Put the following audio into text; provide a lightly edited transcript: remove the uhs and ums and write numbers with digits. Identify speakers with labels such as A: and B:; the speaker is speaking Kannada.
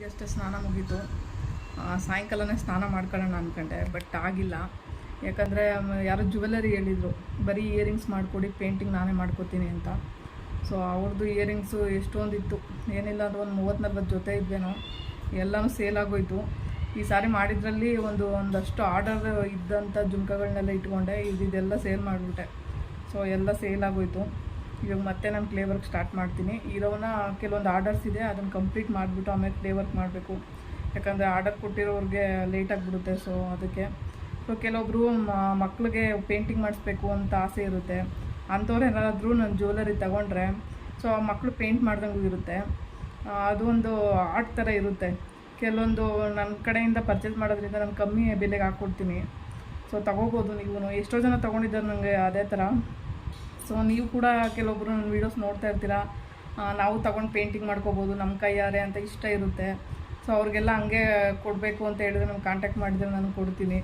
A: ಈಗಷ್ಟೇ ಸ್ನಾನ ಮುಗೀತು. ಸಾಯಂಕಾಲನೇ ಸ್ನಾನ ಮಾಡ್ಕೊಳ್ಳೋಣ ಅಂದ್ಕೊಂಡೆ, ಬಟ್ ಆಗಿಲ್ಲ. ಯಾಕಂದರೆ ಯಾರೋ ಜ್ಯುವೆಲರಿ ಹೇಳಿದರು, ಬರೀ ಇಯರಿಂಗ್ಸ್ ಮಾಡಿಕೊಡಿ, ಪೇಂಟಿಂಗ್ ನಾನೇ ಮಾಡ್ಕೋತೀನಿ ಅಂತ. ಸೊ ಅವ್ರದ್ದು ಇಯರಿಂಗ್ಸು ಎಷ್ಟೊಂದಿತ್ತು, ಏನಿಲ್ಲ ಅಂದ್ರೆ ಒಂದು 30-40 ಜೊತೆ ಇದ್ವೇನೋ, ಎಲ್ಲನೂ ಸೇಲ್ ಆಗೋಯ್ತು. ಈ ಸಾರಿ ಮಾಡಿದ್ರಲ್ಲಿ ಒಂದಷ್ಟು ಆರ್ಡರ್ ಇದ್ದಂಥ ಜುಮ್ಕಗಳನ್ನೆಲ್ಲ ಇಟ್ಕೊಂಡೆ, ಇದೆಲ್ಲ ಸೇಲ್ ಮಾಡಿಬಿಟ್ಟೆ. ಸೊ ಎಲ್ಲ ಸೇಲ್ ಆಗೋಯ್ತು. ಇವಾಗ ಮತ್ತೆ ನಾನು ಕ್ಲೇ ವರ್ಕ್ ಸ್ಟಾರ್ಟ್ ಮಾಡ್ತೀನಿ. ಇರೋನ ಕೆಲವೊಂದು ಆರ್ಡರ್ಸ್ ಇದೆ, ಅದನ್ನು ಕಂಪ್ಲೀಟ್ ಮಾಡಿಬಿಟ್ಟು ಆಮೇಲೆ ಕ್ಲೇ ವರ್ಕ್ ಮಾಡಬೇಕು. ಯಾಕಂದರೆ ಆರ್ಡರ್ ಕೊಟ್ಟಿರೋರಿಗೆ ಲೇಟ್ ಆಗಿಬಿಡುತ್ತೆ. ಸೊ ಅದಕ್ಕೆ ಕೆಲವೊಬ್ಬರು ಮಕ್ಕಳಿಗೆ ಪೇಂಟಿಂಗ್ ಮಾಡಿಸ್ಬೇಕು ಅಂತ ಆಸೆ ಇರುತ್ತೆ. ಅಂಥವ್ರು ಏನಾದರೂ ನನ್ನ ಜ್ಯುವೆಲರಿ ತಗೊಂಡ್ರೆ ಸೊ ಆ ಮಕ್ಕಳು ಪೇಂಟ್ ಮಾಡ್ದಂಗೂ ಇರುತ್ತೆ. ಅದು ಒಂದು ಆರ್ಟ್ ಥರ ಇರುತ್ತೆ. ಕೆಲವೊಂದು ನನ್ನ ಕಡೆಯಿಂದ ಪರ್ಚೇಸ್ ಮಾಡೋದ್ರಿಂದ ನಾನು ಕಮ್ಮಿ ಬೆಲೆಗೆ ಹಾಕ್ಕೊಡ್ತೀನಿ. ಸೊ ತಗೋಬೋದು ನೀವು. ಎಷ್ಟೋ ಜನ ತೊಗೊಂಡಿದ್ದಾರೆ ನನಗೆ ಅದೇ ಥರ. ಸೊ ನೀವು ಕೂಡ ಕೆಲವೊಬ್ಬರು ನನ್ನ ವೀಡಿಯೋಸ್ ನೋಡ್ತಾ ಇರ್ತೀರ, ನಾವು ತೊಗೊಂಡು ಪೇಂಟಿಂಗ್ ಮಾಡ್ಕೋಬೋದು ನಮ್ಮ ಕೈಯಾರೆ ಅಂತ ಇಷ್ಟ ಇರುತ್ತೆ. ಸೊ ಅವ್ರಿಗೆಲ್ಲ ಹಂಗೆ ಕೊಡಬೇಕು ಅಂತ ಹೇಳಿದ್ರೆ ನಾನು ಕಾಂಟ್ಯಾಕ್ಟ್ ಮಾಡಿದರೆ ನಾನು ಕೊಡ್ತೀನಿ.